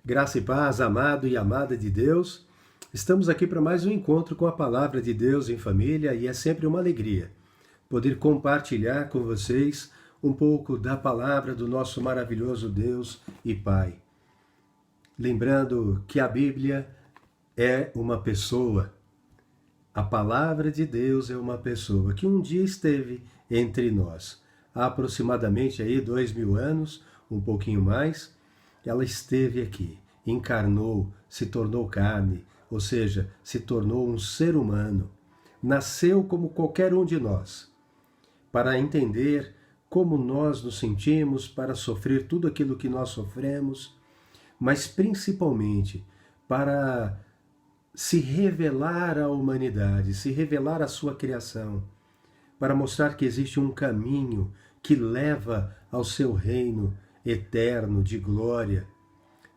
Graça e paz, amado e amada de Deus. Estamos aqui para mais um encontro com a Palavra de Deus em família e é sempre uma alegria poder compartilhar com vocês um pouco da palavra do nosso maravilhoso Deus e Pai. Lembrando que a Bíblia é uma pessoa. A Palavra de Deus é uma pessoa que um dia esteve entre nós. Há aproximadamente aí 2000 anos, um pouquinho mais, ela esteve aqui, encarnou, se tornou carne, ou seja, se tornou um ser humano. Nasceu como qualquer um de nós, para entender como nós nos sentimos, para sofrer tudo aquilo que nós sofremos, mas principalmente para se revelar à humanidade, se revelar à sua criação, para mostrar que existe um caminho que leva ao seu reino eterno de glória,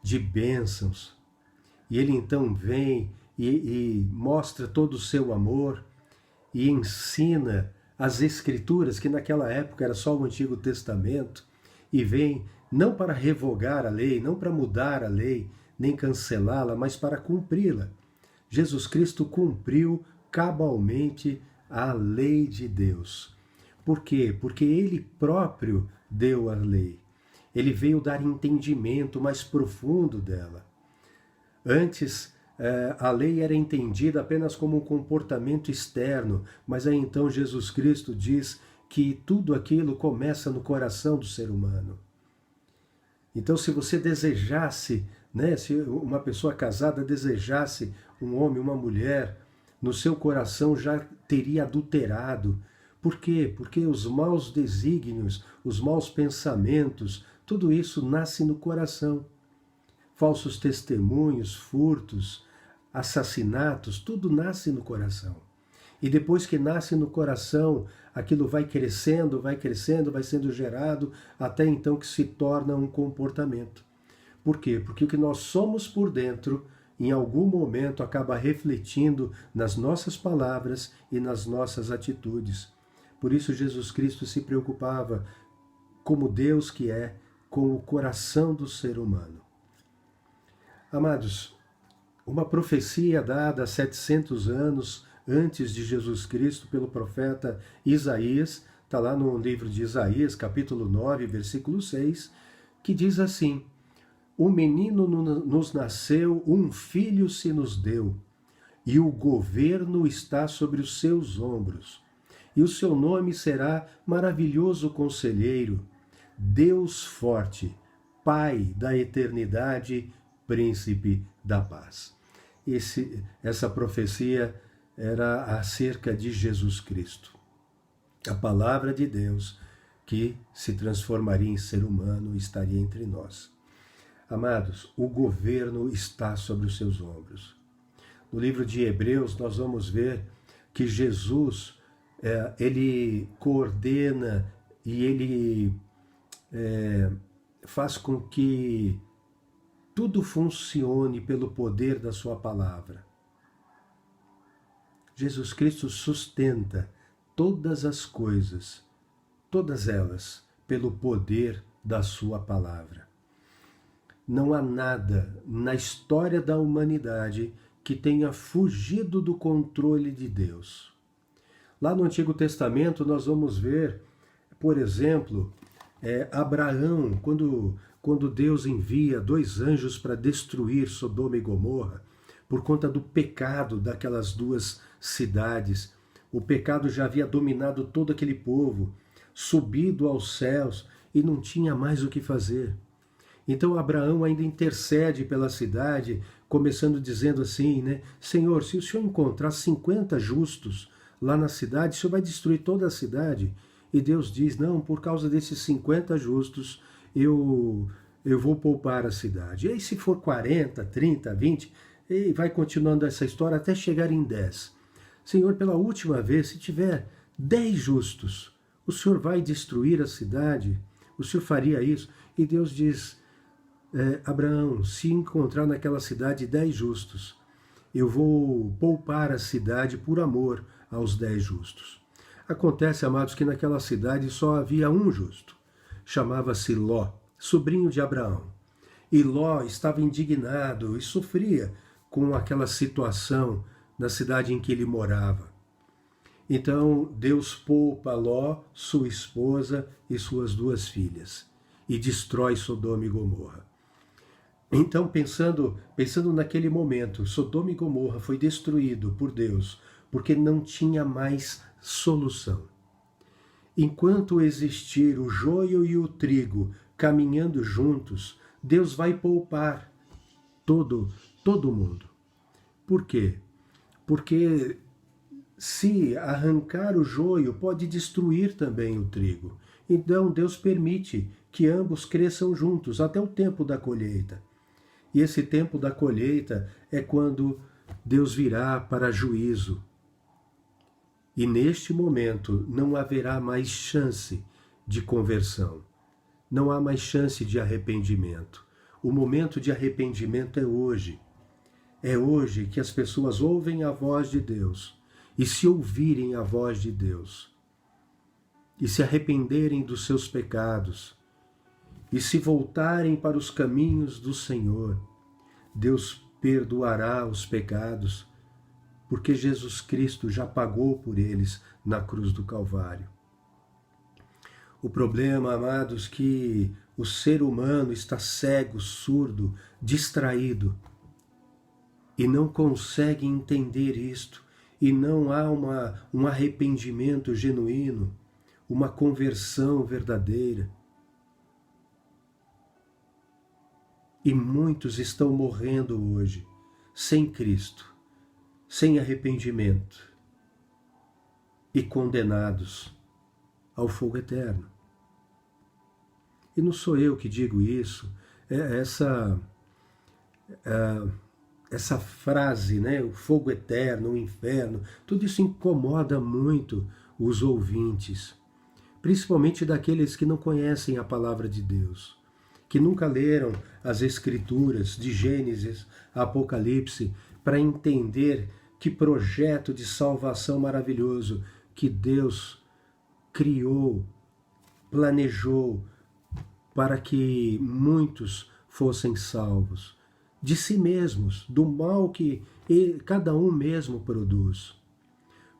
de bênçãos. E ele então vem e mostra todo o seu amor e ensina as Escrituras, que naquela época era só o Antigo Testamento, e vem não para revogar a lei, não para mudar a lei, nem cancelá-la, mas para cumpri-la. Jesus Cristo cumpriu cabalmente a lei de Deus. Por quê? Porque ele próprio deu a lei. Ele veio dar entendimento mais profundo dela. Antes, a lei era entendida apenas como um comportamento externo, mas aí então Jesus Cristo diz que tudo aquilo começa no coração do ser humano. Então, se você desejasse, se uma pessoa casada desejasse um homem, uma mulher, no seu coração já teria adulterado. Por quê? Porque os maus desígnios, os maus pensamentos, tudo isso nasce no coração. Falsos testemunhos, furtos, assassinatos, tudo nasce no coração. E depois que nasce no coração, aquilo vai crescendo, vai sendo gerado, até então que se torna um comportamento. Por quê? Porque o que nós somos por dentro, em algum momento, acaba refletindo nas nossas palavras e nas nossas atitudes. Por isso Jesus Cristo se preocupava, como Deus que é, com o coração do ser humano. Amados, uma profecia dada há 700 anos antes de Jesus Cristo pelo profeta Isaías, está lá no livro de Isaías, capítulo 9, versículo 6, que diz assim: "Um menino nos nasceu, um filho se nos deu, e o governo está sobre os seus ombros. E o seu nome será Maravilhoso Conselheiro, Deus Forte, Pai da Eternidade, Príncipe da Paz." Essa profecia era acerca de Jesus Cristo, a palavra de Deus que se transformaria em ser humano e estaria entre nós. Amados, o governo está sobre os seus ombros. No livro de Hebreus nós vamos ver que Jesus, ele coordena e ele faz com que tudo funcione pelo poder da sua palavra. Jesus Cristo sustenta todas as coisas, todas elas, pelo poder da sua palavra. Não há nada na história da humanidade que tenha fugido do controle de Deus. Lá no Antigo Testamento nós vamos ver, por exemplo, Abraão, quando Deus envia 2 anjos para destruir Sodoma e Gomorra, por conta do pecado daquelas 2 cidades. O pecado já havia dominado todo aquele povo, subido aos céus e não tinha mais o que fazer. Então Abraão ainda intercede pela cidade, começando dizendo assim, Senhor, se o Senhor encontrar 50 justos lá na cidade, o Senhor vai destruir toda a cidade? E Deus diz, não, por causa desses 50 justos, eu vou poupar a cidade. E aí se for 40, 30, 20, e vai continuando essa história até chegar em 10. Senhor, pela última vez, se tiver 10 justos, o Senhor vai destruir a cidade? O Senhor faria isso? E Deus diz, Abraão, se encontrar naquela cidade 10 justos, eu vou poupar a cidade por amor aos 10 justos. Acontece, amados, que naquela cidade só havia um justo. Chamava-se Ló, sobrinho de Abraão. E Ló estava indignado e sofria com aquela situação na cidade em que ele morava. Então Deus poupa Ló, sua esposa e suas 2 filhas e destrói Sodoma e Gomorra. Então, pensando naquele momento, Sodoma e Gomorra foi destruído por Deus porque não tinha mais solução. Enquanto existir o joio e o trigo caminhando juntos, Deus vai poupar todo mundo. Por quê? Porque se arrancar o joio, pode destruir também o trigo. Então Deus permite que ambos cresçam juntos até o tempo da colheita. E esse tempo da colheita é quando Deus virá para juízo. E neste momento não haverá mais chance de conversão. Não há mais chance de arrependimento. O momento de arrependimento é hoje. É hoje que as pessoas ouvem a voz de Deus. E se ouvirem a voz de Deus, e se arrependerem dos seus pecados, e se voltarem para os caminhos do Senhor, Deus perdoará os pecados, porque Jesus Cristo já pagou por eles na cruz do Calvário. O problema, amados, que o ser humano está cego, surdo, distraído e não consegue entender isto, e não há um arrependimento genuíno, uma conversão verdadeira. E muitos estão morrendo hoje sem Cristo, sem arrependimento e condenados ao fogo eterno. E não sou eu que digo isso, essa frase, né, o fogo eterno, o inferno, tudo isso incomoda muito os ouvintes, principalmente daqueles que não conhecem a palavra de Deus, que nunca leram as Escrituras de Gênesis a Apocalipse para entender que projeto de salvação maravilhoso que Deus criou, planejou para que muitos fossem salvos de si mesmos, do mal que cada um mesmo produz.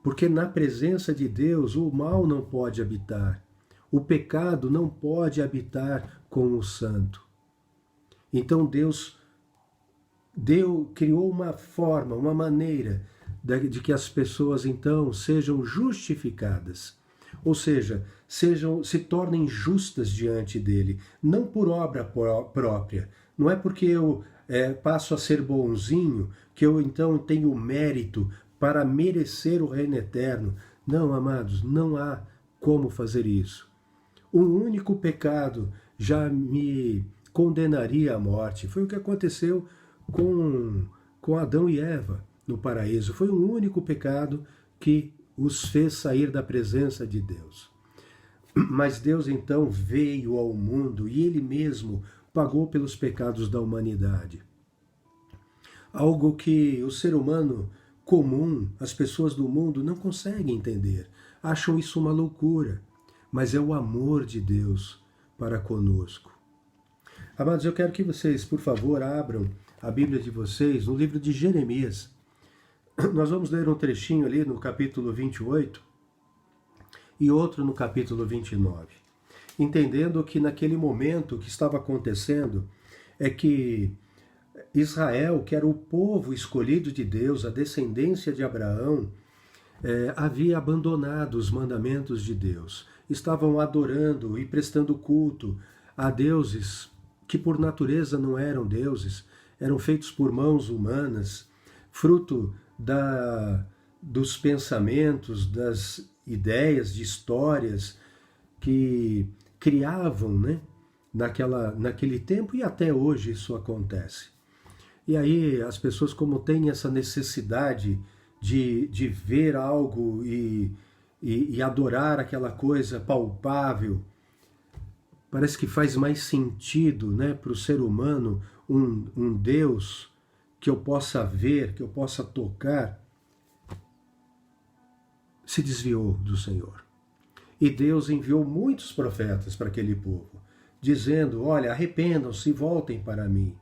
Porque na presença de Deus o mal não pode habitar, o pecado não pode habitar com o santo. Então Deus criou uma forma, uma maneira de que as pessoas então sejam justificadas, ou seja, se tornem justas diante dele, não por obra própria. Não é porque eu passo a ser bonzinho que eu então tenho mérito para merecer o reino eterno. Não, amados, não há como fazer isso. Um único pecado já me condenaria à morte. Foi o que aconteceu com Adão e Eva no paraíso. Foi um único pecado que os fez sair da presença de Deus. Mas Deus então veio ao mundo e Ele mesmo pagou pelos pecados da humanidade. Algo que o ser humano comum, as pessoas do mundo não conseguem entender. Acham isso uma loucura. Mas é o amor de Deus para conosco. Amados, eu quero que vocês, por favor, abram a Bíblia de vocês no livro de Jeremias. Nós vamos ler um trechinho ali no capítulo 28 e outro no capítulo 29. Entendendo que naquele momento o que estava acontecendo é que Israel, que era o povo escolhido de Deus, a descendência de Abraão, havia abandonado os mandamentos de Deus. Estavam adorando e prestando culto a deuses que por natureza não eram deuses, eram feitos por mãos humanas, fruto dos pensamentos, das ideias, de histórias que criavam, né, naquele tempo, e até hoje isso acontece. E aí as pessoas, como têm essa necessidade de ver algo e adorar aquela coisa palpável, parece que faz mais sentido, né, para o ser humano um Deus que eu possa ver, que eu possa tocar, se desviou do Senhor. E Deus enviou muitos profetas para aquele povo, dizendo: olha, arrependam-se e voltem para mim.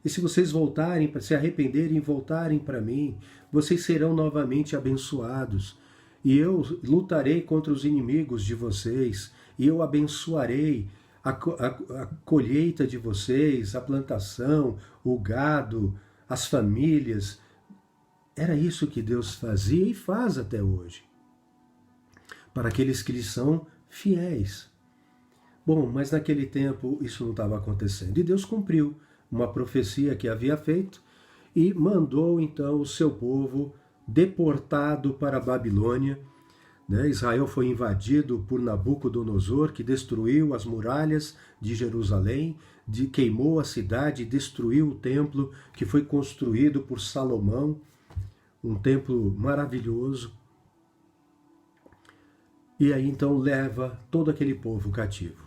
E se vocês voltarem, se arrependerem e voltarem para mim, vocês serão novamente abençoados. E eu lutarei contra os inimigos de vocês, e eu abençoarei a colheita de vocês, a plantação, o gado, as famílias. Era isso que Deus fazia e faz até hoje, para aqueles que lhe são fiéis. Bom, mas naquele tempo isso não estava acontecendo. E Deus cumpriu uma profecia que havia feito e mandou então o seu povo deportado para a Babilônia. Israel foi invadido por Nabucodonosor, que destruiu as muralhas de Jerusalém, queimou a cidade, destruiu o templo que foi construído por Salomão, um templo maravilhoso. E aí então leva todo aquele povo cativo.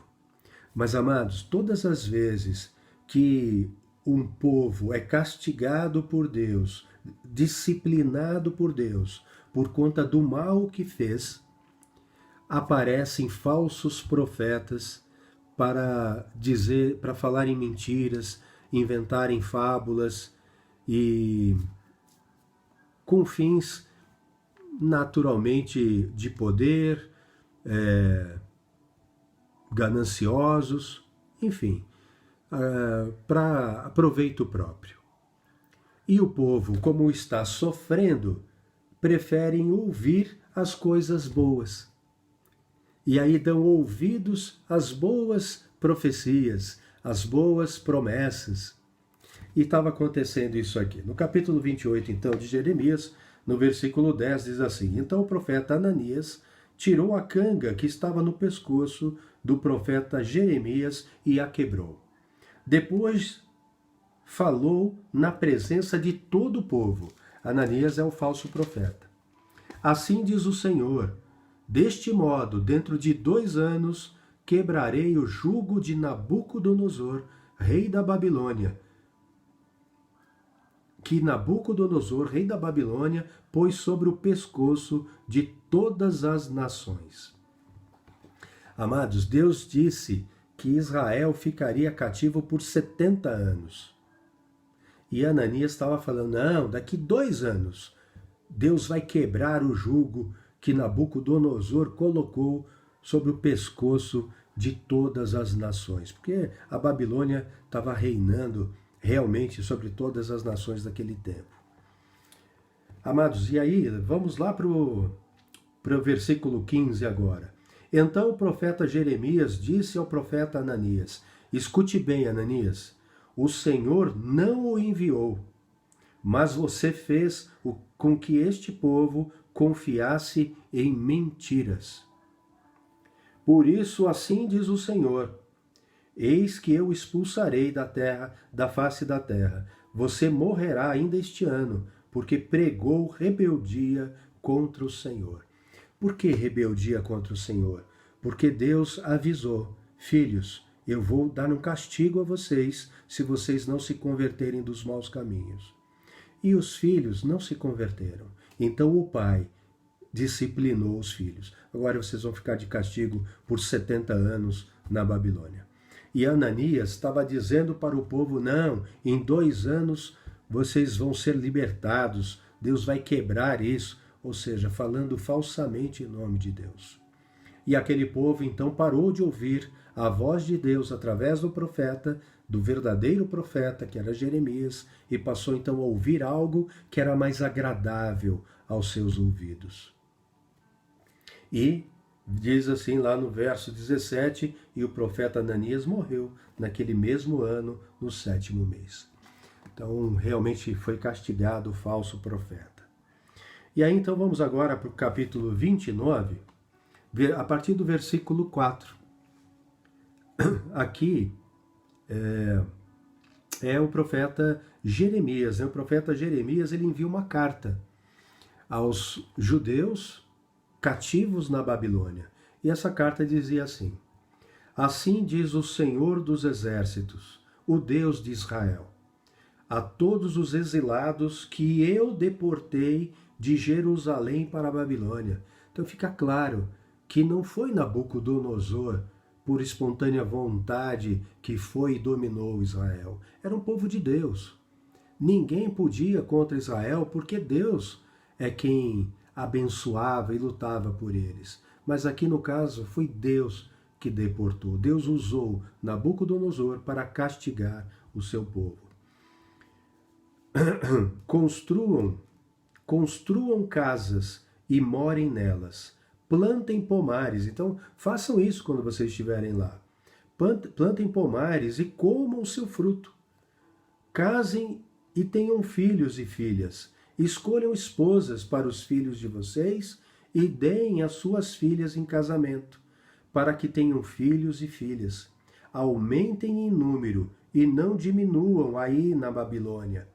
Mas, amados, todas as vezes que um povo é castigado por Deus, disciplinado por Deus, por conta do mal que fez, aparecem falsos profetas para falarem mentiras, inventarem fábulas e com fins naturalmente de poder, gananciosos, enfim, para proveito próprio. E o povo, como está sofrendo, preferem ouvir as coisas boas. E aí dão ouvidos às boas profecias, às boas promessas. E estava acontecendo isso aqui. No capítulo 28, então, de Jeremias, no versículo 10, diz assim: Então o profeta Ananias tirou a canga que estava no pescoço do profeta Jeremias e a quebrou. Depois falou na presença de todo o povo. Ananias é o falso profeta. Assim diz o Senhor: deste modo, dentro de 2 anos, quebrarei o jugo de Nabucodonosor, rei da Babilônia, que Nabucodonosor, rei da Babilônia, pôs sobre o pescoço de todas as nações. Amados, Deus disse que Israel ficaria cativo por 70 anos. E Ananias estava falando: não, daqui 2 anos, Deus vai quebrar o jugo que Nabucodonosor colocou sobre o pescoço de todas as nações. Porque a Babilônia estava reinando realmente sobre todas as nações daquele tempo. Amados, e aí, vamos lá para o versículo 15 agora. Então o profeta Jeremias disse ao profeta Ananias: escute bem, Ananias, o Senhor não o enviou, mas você fez com que este povo confiasse em mentiras. Por isso, assim diz o Senhor: eis que eu expulsarei da terra, da face da terra. Você morrerá ainda este ano, porque pregou rebeldia contra o Senhor. Por que rebeldia contra o Senhor? Porque Deus avisou: filhos, eu vou dar um castigo a vocês se vocês não se converterem dos maus caminhos. E os filhos não se converteram. Então o pai disciplinou os filhos. Agora vocês vão ficar de castigo por 70 anos na Babilônia. E Ananias estava dizendo para o povo: não, em 2 anos vocês vão ser libertados, Deus vai quebrar isso, ou seja, falando falsamente em nome de Deus. E aquele povo então parou de ouvir a voz de Deus através do profeta, do verdadeiro profeta, que era Jeremias, e passou então a ouvir algo que era mais agradável aos seus ouvidos. E diz assim lá no verso 17, e o profeta Ananias morreu naquele mesmo ano, no 7º mês. Então, realmente foi castigado o falso profeta. E aí, então, vamos agora para o capítulo 29, a partir do versículo 4. Aqui é o profeta Jeremias. O profeta Jeremias, ele envia uma carta aos judeus cativos na Babilônia. E essa carta dizia assim: assim diz o Senhor dos Exércitos, o Deus de Israel, a todos os exilados que eu deportei de Jerusalém para a Babilônia. Então fica claro que não foi Nabucodonosor, por espontânea vontade que foi e dominou Israel. Era um povo de Deus. Ninguém podia contra Israel, porque Deus é quem abençoava e lutava por eles. Mas aqui no caso foi Deus que deportou. Deus usou Nabucodonosor para castigar o seu povo. Construam casas e morem nelas. Plantem pomares. Então, façam isso quando vocês estiverem lá. Plantem pomares e comam o seu fruto. Casem e tenham filhos e filhas. Escolham esposas para os filhos de vocês e deem as suas filhas em casamento, para que tenham filhos e filhas. Aumentem em número e não diminuam aí na Babilônia.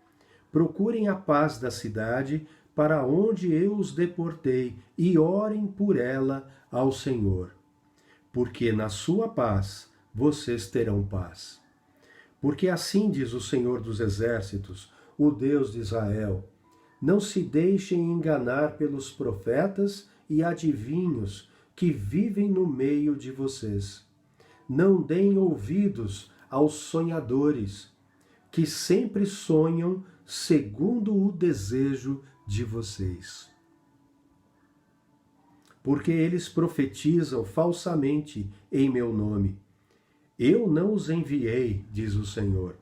Procurem a paz da cidade para onde eu os deportei e orem por ela ao Senhor. Porque na sua paz vocês terão paz. Porque assim diz o Senhor dos Exércitos, o Deus de Israel: não se deixem enganar pelos profetas e adivinhos que vivem no meio de vocês. Não deem ouvidos aos sonhadores, que sempre sonham segundo o desejo de vocês. Porque eles profetizam falsamente em meu nome. Eu não os enviei, diz o Senhor.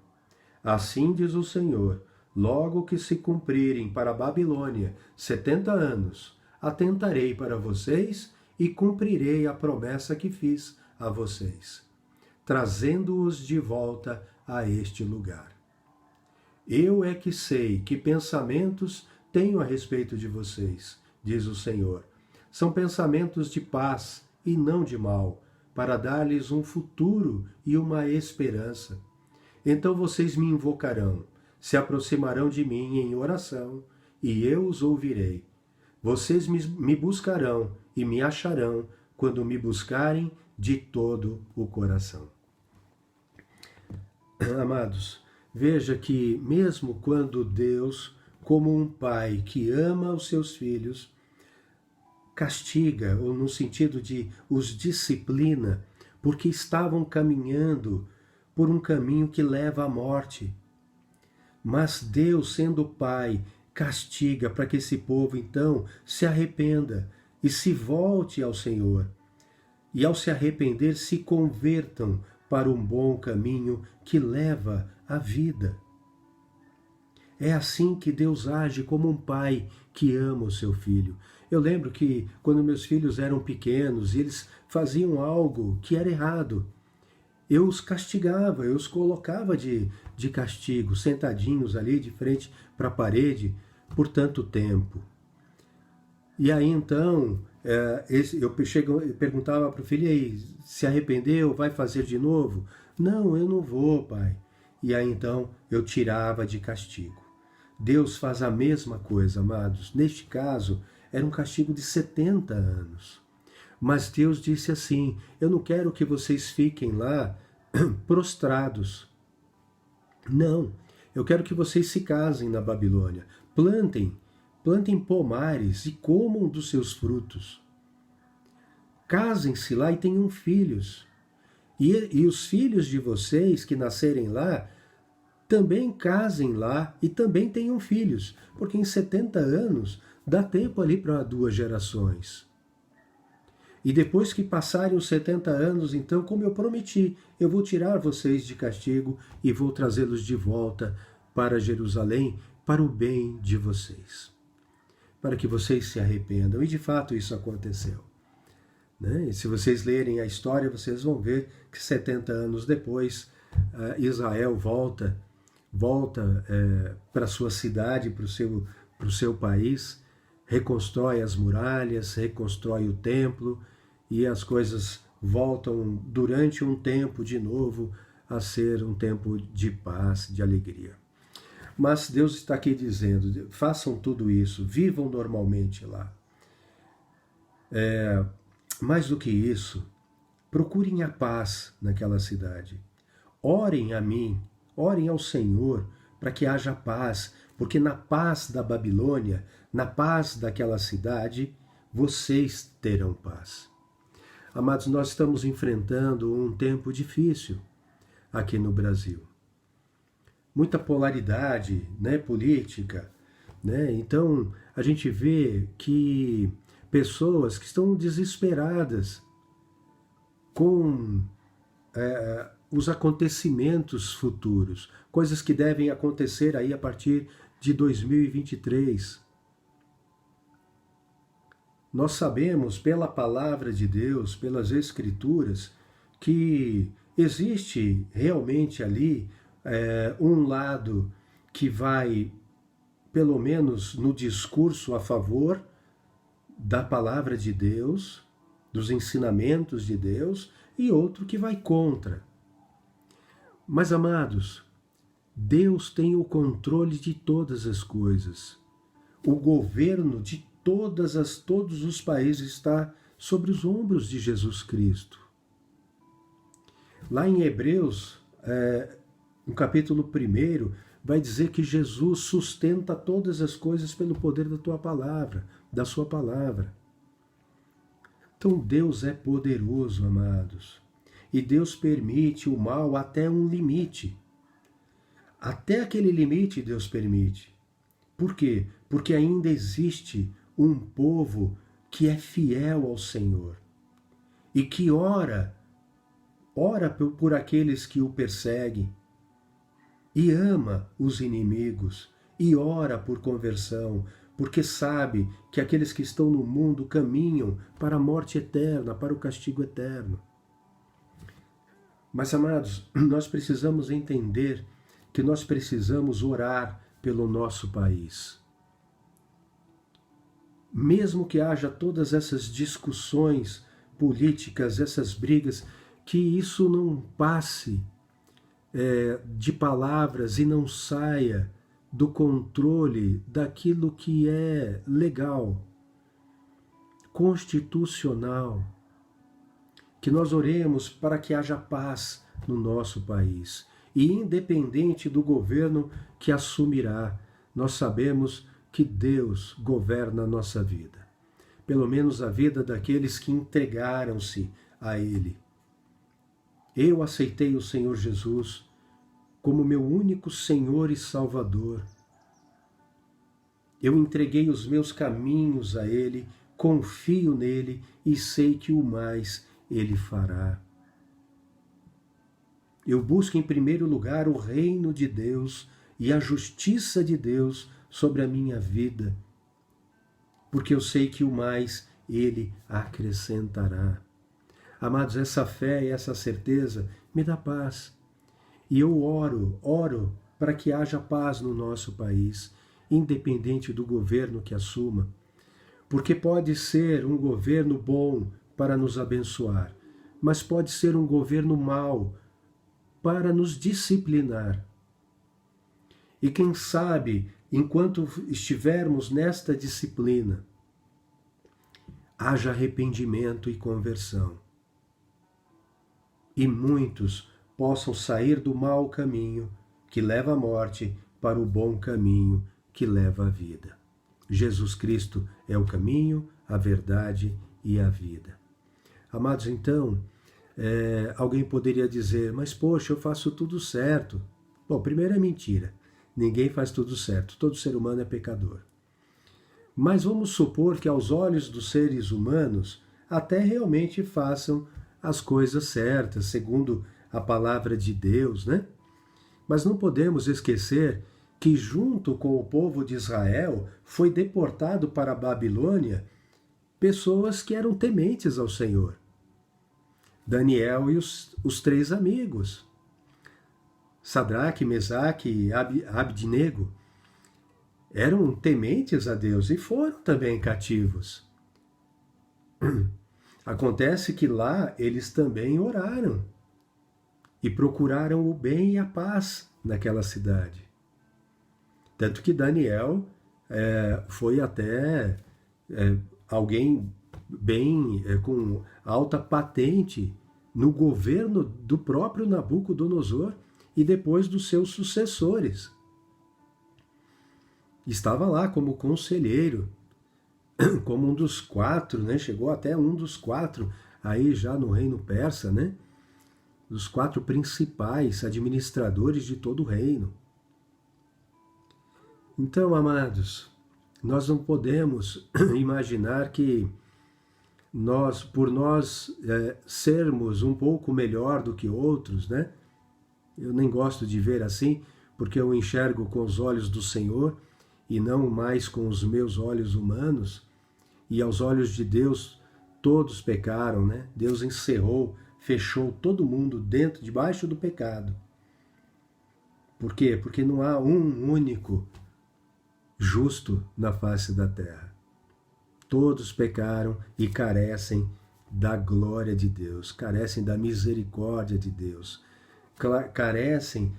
Assim diz o Senhor: logo que se cumprirem para a Babilônia 70 anos, atentarei para vocês e cumprirei a promessa que fiz a vocês, trazendo-os de volta a este lugar. Eu é que sei que pensamentos tenho a respeito de vocês, diz o Senhor. São pensamentos de paz e não de mal, para dar-lhes um futuro e uma esperança. Então vocês me invocarão, se aproximarão de mim em oração, e eu os ouvirei. Vocês me buscarão e me acharão quando me buscarem de todo o coração. Amados, veja que mesmo quando Deus, como um pai que ama os seus filhos, castiga, ou no sentido de os disciplina, porque estavam caminhando por um caminho que leva à morte. Mas Deus, sendo Pai, castiga para que esse povo, então, se arrependa e se volte ao Senhor. E ao se arrepender, se convertam para um bom caminho que leva à vida. É assim que Deus age como um pai que ama o seu filho. Eu lembro que quando meus filhos eram pequenos e eles faziam algo que era errado, eu os castigava, eu os colocava de castigo, sentadinhos ali de frente para a parede por tanto tempo. E aí então, eu perguntava para o filho: e aí, se arrependeu, vai fazer de novo? Não, eu não vou, pai. E aí então eu tirava de castigo. Deus faz a mesma coisa, amados. Neste caso, era um castigo de 70 anos. Mas Deus disse assim: eu não quero que vocês fiquem lá prostrados. Não, eu quero que vocês se casem na Babilônia. Plantem pomares e comam dos seus frutos. Casem-se lá e tenham filhos. E os filhos de vocês que nascerem lá, também casem lá e também tenham filhos. Porque em 70 anos dá tempo ali para 2 gerações. E depois que passarem os 70 anos, então, como eu prometi, eu vou tirar vocês de castigo e vou trazê-los de volta para Jerusalém, para o bem de vocês. Para que vocês se arrependam. E de fato isso aconteceu. Né? E se vocês lerem a história, vocês vão ver que 70 anos depois, Israel volta para a sua cidade, para o seu país, reconstrói as muralhas, reconstrói o templo, e as coisas voltam durante um tempo de novo a ser um tempo de paz, de alegria. Mas Deus está aqui dizendo: façam tudo isso, vivam normalmente lá. Mais do que isso, procurem a paz naquela cidade. Orem a mim, orem ao Senhor para que haja paz, porque na paz da Babilônia, na paz daquela cidade, vocês terão paz. Amados, nós estamos enfrentando um tempo difícil aqui no Brasil. Muita polaridade, né, política, né? Então, a gente vê que pessoas que estão desesperadas com os acontecimentos futuros, coisas que devem acontecer aí a partir de 2023. Nós sabemos pela palavra de Deus, pelas Escrituras, que existe realmente ali um lado que vai, pelo menos no discurso, a favor da palavra de Deus, dos ensinamentos de Deus, e outro que vai contra. Mas, amados, Deus tem o controle de todas as coisas. O governo de todos os países está sobre os ombros de Jesus Cristo. Lá em Hebreus, no capítulo 1, vai dizer que Jesus sustenta todas as coisas pelo poder da tua palavra, da sua palavra. Então Deus é poderoso, amados. E Deus permite o mal até um limite. Até aquele limite Deus permite. Por quê? Porque ainda existe um povo que é fiel ao Senhor e que ora por aqueles que o perseguem e ama os inimigos e ora por conversão, porque sabe que aqueles que estão no mundo caminham para a morte eterna, para o castigo eterno. Mas, amados, nós precisamos entender que nós precisamos orar pelo nosso país. Mesmo que haja todas essas discussões políticas, essas brigas, que isso não passe de palavras e não saia do controle daquilo que é legal, constitucional. Que nós oremos para que haja paz no nosso país. E independente do governo que assumirá, nós sabemos que Deus governa a nossa vida. Pelo menos a vida daqueles que entregaram-se a Ele. Eu aceitei o Senhor Jesus como meu único Senhor e Salvador. Eu entreguei os meus caminhos a Ele, confio nele e sei que o mais Ele fará. Eu busco em primeiro lugar o reino de Deus e a justiça de Deus sobre a minha vida, porque eu sei que o mais Ele acrescentará. Amados, essa fé e essa certeza me dá paz. E eu oro para que haja paz no nosso país, independente do governo que assuma, porque pode ser um governo bom para nos abençoar, mas pode ser um governo mau para nos disciplinar. E quem sabe, enquanto estivermos nesta disciplina, haja arrependimento e conversão. E muitos possam sair do mau caminho que leva à morte para o bom caminho que leva à vida. Jesus Cristo é o caminho, a verdade e a vida. Amados, então, alguém poderia dizer, mas poxa, eu faço tudo certo. Bom, primeiro é mentira. Ninguém faz tudo certo. Todo ser humano é pecador. Mas vamos supor que aos olhos dos seres humanos até realmente façam as coisas certas, segundo a palavra de Deus, né? Mas não podemos esquecer que junto com o povo de Israel foi deportado para a Babilônia pessoas que eram tementes ao Senhor. Daniel e os 3 amigos, Sadraque, Mesaque e Abidnego, eram tementes a Deus e foram também cativos. Acontece que lá eles também oraram e procuraram o bem e a paz naquela cidade. Tanto que Daniel foi até alguém bem com alta patente no governo do próprio Nabucodonosor e depois dos seus sucessores. Estava lá como conselheiro, como um dos 4, né? Chegou até um dos 4 aí já no reino persa, né? Os 4 principais administradores de todo o reino. Então, amados, nós não podemos imaginar que por nós sermos um pouco melhor do que outros, né? Eu nem gosto de ver assim, porque eu enxergo com os olhos do Senhor e não mais com os meus olhos humanos. E aos olhos de Deus, todos pecaram, né? Deus encerrou, fechou todo mundo debaixo do pecado. Por quê? Porque não há um único justo na face da terra. Todos pecaram e carecem da glória de Deus, carecem da misericórdia de Deus, carecem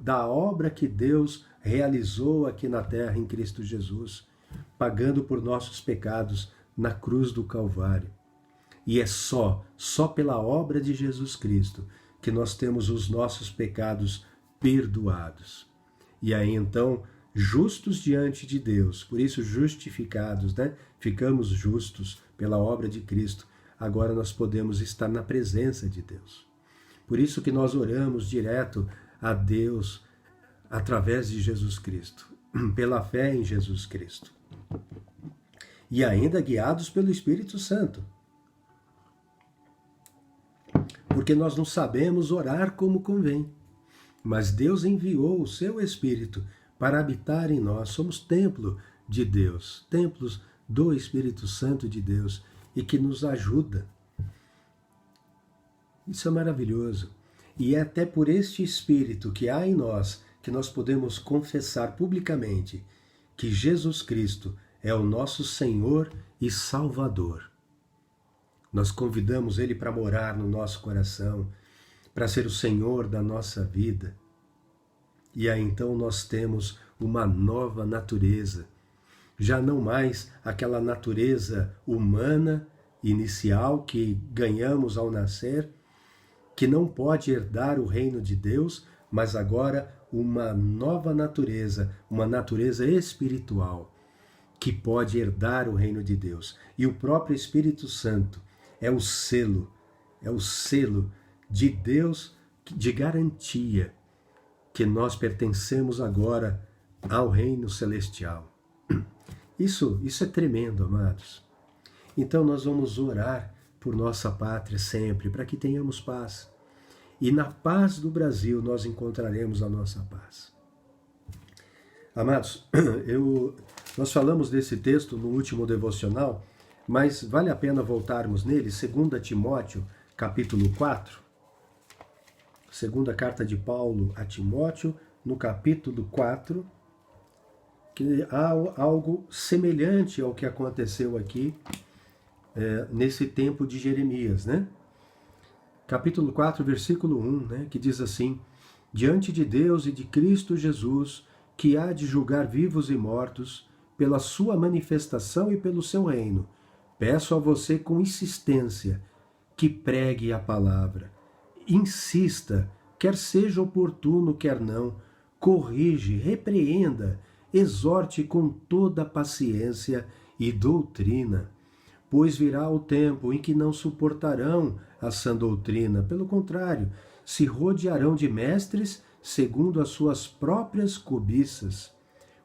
da obra que Deus realizou aqui na terra em Cristo Jesus, pagando por nossos pecados na cruz do Calvário. E é só pela obra de Jesus Cristo que nós temos os nossos pecados perdoados. E aí então, justos diante de Deus, por isso justificados, né? Ficamos justos pela obra de Cristo. Agora nós podemos estar na presença de Deus. Por isso que nós oramos direto a Deus através de Jesus Cristo, pela fé em Jesus Cristo. E ainda guiados pelo Espírito Santo. Porque nós não sabemos orar como convém. Mas Deus enviou o seu Espírito para habitar em nós. Somos templo de Deus, templos do Espírito Santo de Deus, e que nos ajuda. Isso é maravilhoso. E é até por este Espírito que há em nós que nós podemos confessar publicamente que Jesus Cristo é o nosso Senhor e Salvador. Nós convidamos Ele para morar no nosso coração, para ser o Senhor da nossa vida. E aí então nós temos uma nova natureza. Já não mais aquela natureza humana inicial que ganhamos ao nascer, que não pode herdar o reino de Deus, mas agora uma nova natureza, uma natureza espiritual, que pode herdar o reino de Deus. E o próprio Espírito Santo é o selo de Deus de garantia que nós pertencemos agora ao reino celestial. Isso é tremendo, amados. Então nós vamos orar por nossa pátria sempre, para que tenhamos paz. E na paz do Brasil nós encontraremos a nossa paz. Amados, nós falamos desse texto no último devocional, mas vale a pena voltarmos nele, 2 Timóteo, capítulo 4. Segunda carta de Paulo a Timóteo, no capítulo 4, que há algo semelhante ao que aconteceu aqui nesse tempo de Jeremias, né? Capítulo 4, versículo 1, né? Que diz assim: diante de Deus e de Cristo Jesus, que há de julgar vivos e mortos, pela sua manifestação e pelo seu reino, peço a você com insistência que pregue a palavra. Insista, quer seja oportuno, quer não, corrige, repreenda, exorte com toda paciência e doutrina. Pois virá o tempo em que não suportarão a sã doutrina, pelo contrário, se rodearão de mestres segundo as suas próprias cobiças,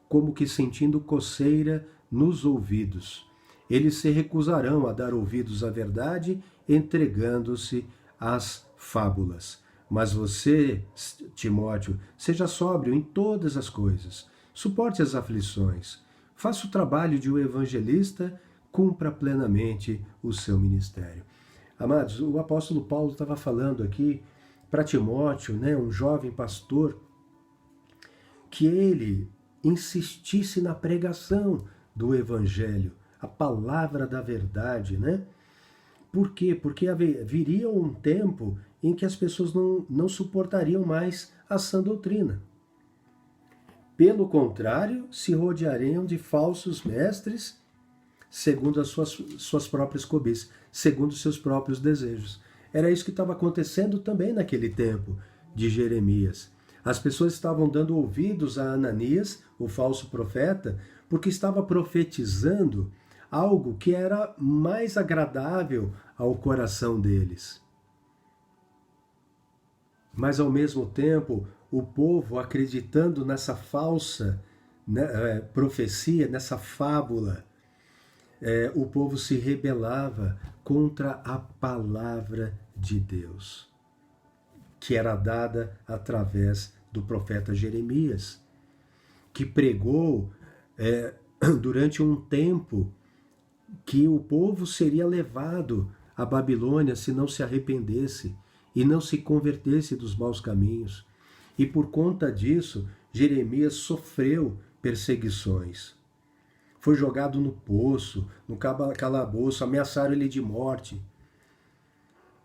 como que sentindo coceira nos ouvidos. Eles se recusarão a dar ouvidos à verdade, entregando-se às fábulas. Mas você, Timóteo, seja sóbrio em todas as coisas, suporte as aflições, faça o trabalho de um evangelista, cumpra plenamente o seu ministério. Amados, o apóstolo Paulo estava falando aqui para Timóteo, né, um jovem pastor, que ele insistisse na pregação do evangelho, a palavra da verdade, né? Por quê? Porque viria um tempo em que as pessoas não suportariam mais a sã doutrina. Pelo contrário, se rodeariam de falsos mestres, segundo as suas próprias cobiças, segundo os seus próprios desejos. Era isso que estava acontecendo também naquele tempo de Jeremias. As pessoas estavam dando ouvidos a Ananias, o falso profeta, porque estava profetizando algo que era mais agradável ao coração deles. Mas, ao mesmo tempo, o povo, acreditando nessa falsa profecia, nessa fábula, o povo se rebelava contra a palavra de Deus, que era dada através do profeta Jeremias, que pregou durante um tempo que o povo seria levado à Babilônia se não se arrependesse e não se convertesse dos maus caminhos. E por conta disso, Jeremias sofreu perseguições. Foi jogado no poço, no calabouço, ameaçaram ele de morte.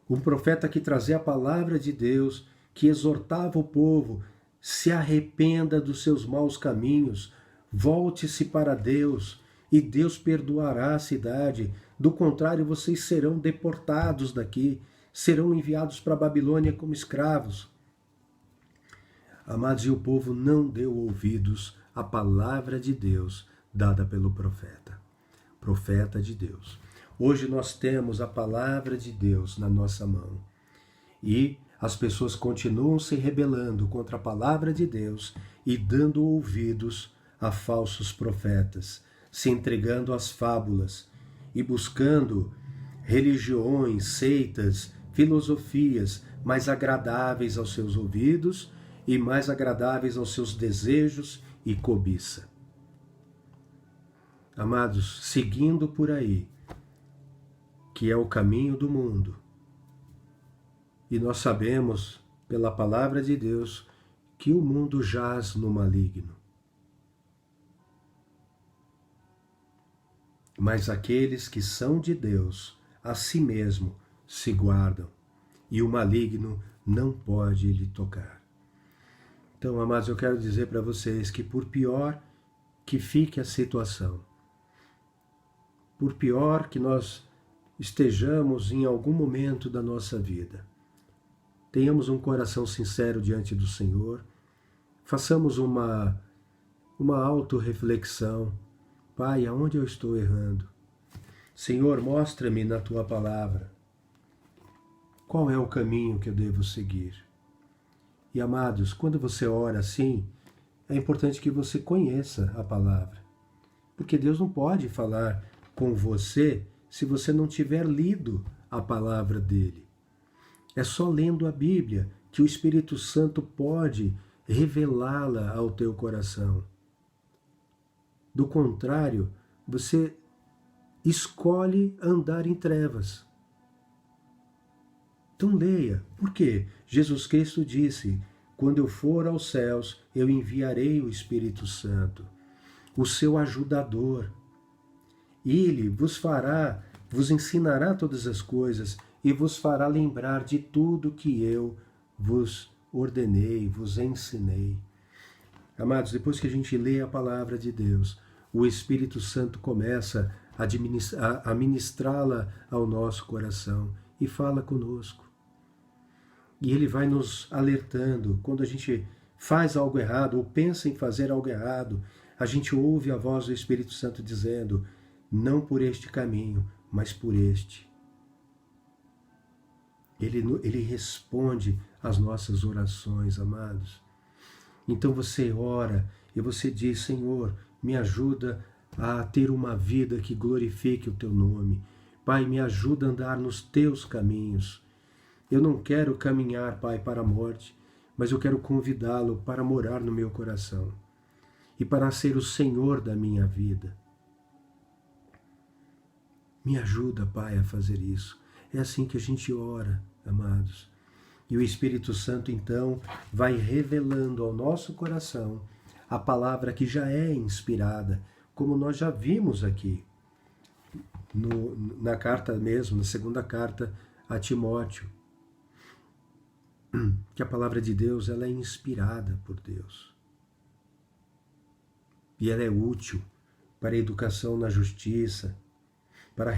Um profeta que trazia a palavra de Deus, que exortava o povo: se arrependa dos seus maus caminhos, volte-se para Deus, e Deus perdoará a cidade. Do contrário, vocês serão deportados daqui, serão enviados para a Babilônia como escravos. Amados, e o povo não deu ouvidos à palavra de Deus dada pelo profeta de Deus. Hoje nós temos a palavra de Deus na nossa mão e as pessoas continuam se rebelando contra a palavra de Deus e dando ouvidos a falsos profetas, se entregando às fábulas e buscando religiões, seitas, filosofias mais agradáveis aos seus ouvidos e mais agradáveis aos seus desejos e cobiça. Amados, seguindo por aí, que é o caminho do mundo, e nós sabemos, pela palavra de Deus, que o mundo jaz no maligno. Mas aqueles que são de Deus, a si mesmo se guardam, e o maligno não pode lhe tocar. Então, amados, eu quero dizer para vocês que por pior que fique a situação, por pior que nós estejamos em algum momento da nossa vida, tenhamos um coração sincero diante do Senhor, façamos uma autorreflexão. Pai, aonde eu estou errando? Senhor, mostra-me na Tua palavra qual é o caminho que eu devo seguir. E, amados, quando você ora assim, é importante que você conheça a palavra, porque Deus não pode falar com você se você não tiver lido a palavra dele. É só lendo a Bíblia que o Espírito Santo pode revelá-la ao teu coração. Do contrário, você escolhe andar em trevas. Então leia. Por quê? Jesus Cristo disse: quando eu for aos céus, eu enviarei o Espírito Santo, o seu ajudador. Ele vos ensinará todas as coisas e vos fará lembrar de tudo que eu vos ordenei, vos ensinei. Amados, depois que a gente lê a palavra de Deus, o Espírito Santo começa a ministrá-la ao nosso coração e fala conosco. E ele vai nos alertando. Quando a gente faz algo errado ou pensa em fazer algo errado, a gente ouve a voz do Espírito Santo dizendo: não por este caminho, mas por este. Ele responde às nossas orações, amados. Então você ora e você diz: Senhor, me ajuda a ter uma vida que glorifique o Teu nome. Pai, me ajuda a andar nos Teus caminhos. Eu não quero caminhar, Pai, para a morte, mas eu quero convidá-lo para morar no meu coração e para ser o Senhor da minha vida. Me ajuda, Pai, a fazer isso. É assim que a gente ora, amados. E o Espírito Santo, então, vai revelando ao nosso coração a palavra que já é inspirada, como nós já vimos aqui, na carta mesmo, na segunda carta a Timóteo, que a palavra de Deus ela é inspirada por Deus. E ela é útil para a educação na justiça, para a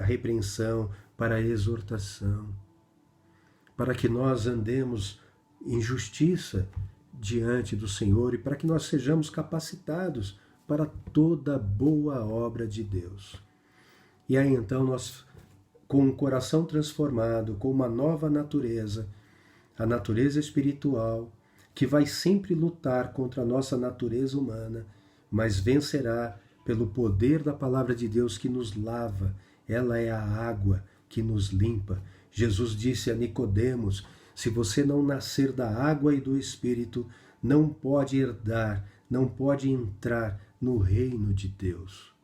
repreensão, para a exortação, para que nós andemos em justiça diante do Senhor e para que nós sejamos capacitados para toda boa obra de Deus. E aí então nós com um coração transformado, com uma nova natureza, a natureza espiritual, que vai sempre lutar contra a nossa natureza humana, mas vencerá pelo poder da palavra de Deus que nos lava. Ela é a água que nos limpa. Jesus disse a Nicodemos: se você não nascer da água e do Espírito, não pode herdar, não pode entrar no reino de Deus.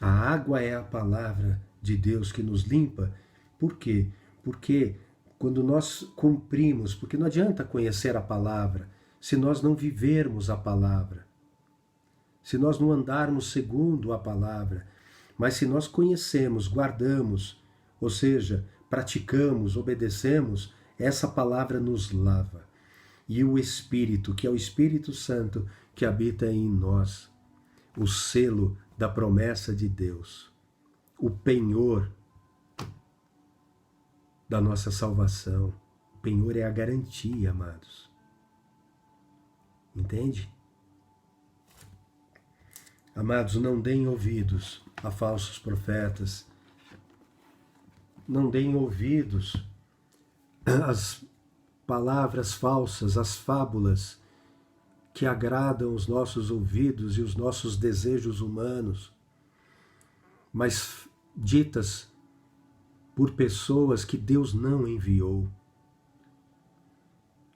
A água é a palavra de Deus que nos limpa. Por quê? Porque quando nós cumprimos, porque não adianta conhecer a palavra se nós não vivermos a palavra, se nós não andarmos segundo a palavra, mas se nós conhecemos, guardamos, ou seja, praticamos, obedecemos, essa palavra nos lava. E o Espírito, que é o Espírito Santo que habita em nós, o selo da promessa de Deus, o penhor da nossa salvação. O penhor é a garantia, amados. Entende? Amados, não deem ouvidos a falsos profetas. Não deem ouvidos às palavras falsas, às fábulas que agradam os nossos ouvidos e os nossos desejos humanos, mas ditas por pessoas que Deus não enviou,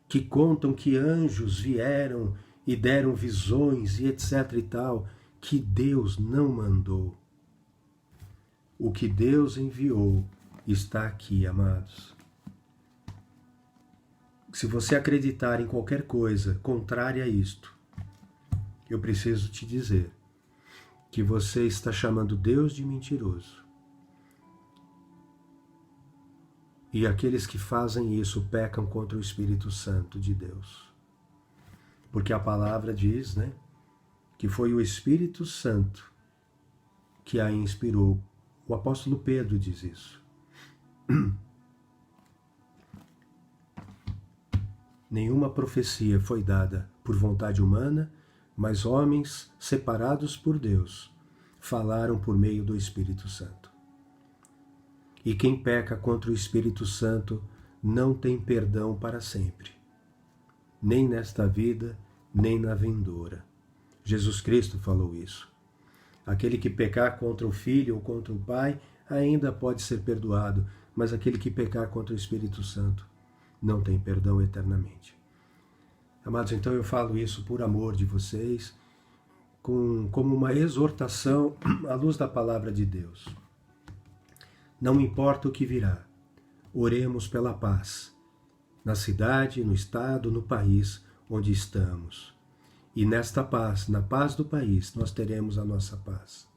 que contam que anjos vieram e deram visões e etc e tal, que Deus não mandou. O que Deus enviou está aqui, amados. Se você acreditar em qualquer coisa contrária a isto, eu preciso te dizer que você está chamando Deus de mentiroso. E aqueles que fazem isso pecam contra o Espírito Santo de Deus. Porque a palavra diz, né, que foi o Espírito Santo que a inspirou. O apóstolo Pedro diz isso. Nenhuma profecia foi dada por vontade humana, mas homens separados por Deus falaram por meio do Espírito Santo. E quem peca contra o Espírito Santo não tem perdão para sempre, nem nesta vida, nem na vindoura. Jesus Cristo falou isso. Aquele que pecar contra o Filho ou contra o Pai ainda pode ser perdoado, mas aquele que pecar contra o Espírito Santo não tem perdão eternamente. Amados, então eu falo isso por amor de vocês, como uma exortação à luz da palavra de Deus. Não importa o que virá, oremos pela paz, na cidade, no estado, no país onde estamos. E nesta paz, na paz do país, nós teremos a nossa paz.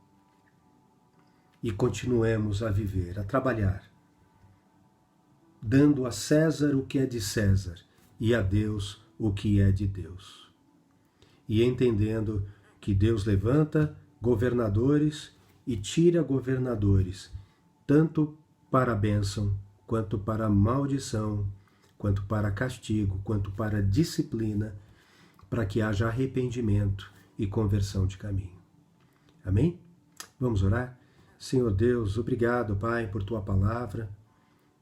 E continuemos a viver, a trabalhar, dando a César o que é de César e a Deus o que é de Deus. E entendendo que Deus levanta governadores e tira governadores, tanto para a bênção, quanto para a maldição, quanto para castigo, quanto para disciplina, para que haja arrependimento e conversão de caminho. Amém? Vamos orar? Senhor Deus, obrigado, Pai, por Tua palavra,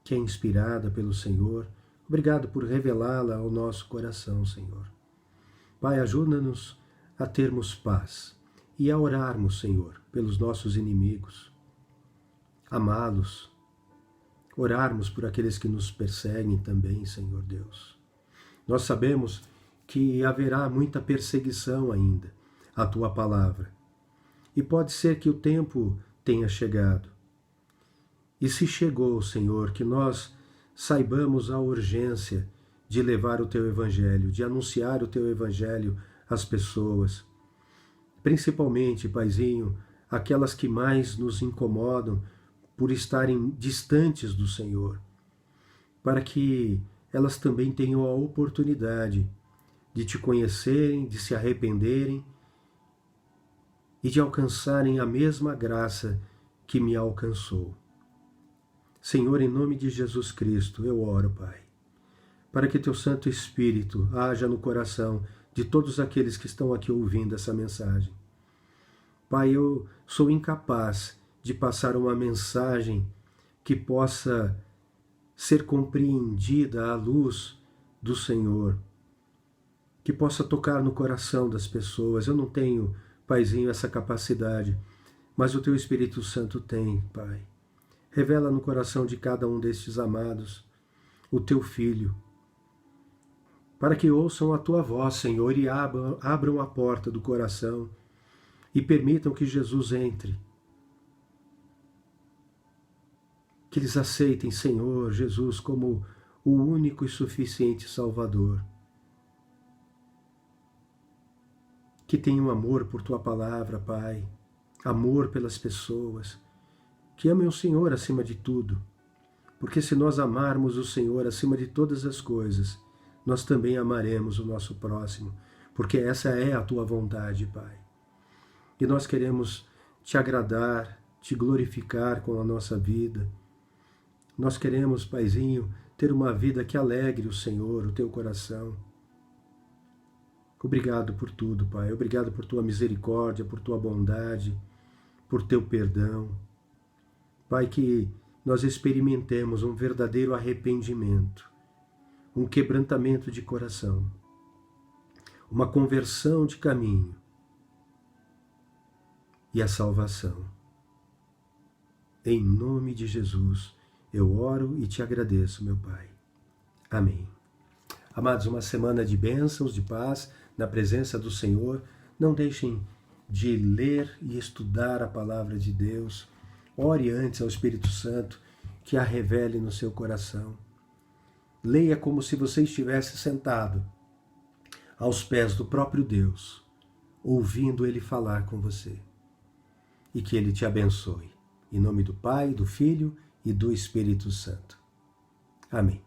que é inspirada pelo Senhor. Obrigado por revelá-la ao nosso coração, Senhor. Pai, ajuda-nos a termos paz e a orarmos, Senhor, pelos nossos inimigos, amá-los, orarmos por aqueles que nos perseguem também, Senhor Deus. Nós sabemos que haverá muita perseguição ainda à Tua palavra. E pode ser que o tempo tenha chegado. E se chegou, Senhor, que nós saibamos a urgência de levar o Teu Evangelho, de anunciar o Teu Evangelho às pessoas. Principalmente, Paizinho, aquelas que mais nos incomodam por estarem distantes do Senhor, para que elas também tenham a oportunidade de Te conhecerem, de se arrependerem e de alcançarem a mesma graça que me alcançou. Senhor, em nome de Jesus Cristo, eu oro, Pai, para que Teu Santo Espírito haja no coração de todos aqueles que estão aqui ouvindo essa mensagem. Pai, eu sou incapaz de passar uma mensagem que possa ser compreendida à luz do Senhor, que possa tocar no coração das pessoas. Eu não tenho, Paizinho, essa capacidade, mas o Teu Espírito Santo tem, Pai. Revela no coração de cada um destes amados o Teu Filho, para que ouçam a Tua voz, Senhor, e abram a porta do coração e permitam que Jesus entre. Que eles aceitem, Senhor Jesus, como o único e suficiente Salvador. Que tenham amor por Tua palavra, Pai, amor pelas pessoas, que amem o Senhor acima de tudo, porque se nós amarmos o Senhor acima de todas as coisas, nós também amaremos o nosso próximo, porque essa é a Tua vontade, Pai. E nós queremos Te agradar, Te glorificar com a nossa vida. Nós queremos, Paizinho, ter uma vida que alegre o Senhor, o Teu coração. Obrigado por tudo, Pai. Obrigado por Tua misericórdia, por Tua bondade, por Teu perdão. Pai, que nós experimentemos um verdadeiro arrependimento, um quebrantamento de coração, uma conversão de caminho e a salvação. Em nome de Jesus, eu oro e Te agradeço, meu Pai. Amém. Amados, uma semana de bênçãos, de paz, na presença do Senhor. Não deixem de ler e estudar a palavra de Deus. Ore antes ao Espírito Santo que a revele no seu coração. Leia como se você estivesse sentado aos pés do próprio Deus, ouvindo Ele falar com você. E que Ele te abençoe. Em nome do Pai, do Filho e do Espírito Santo. Amém.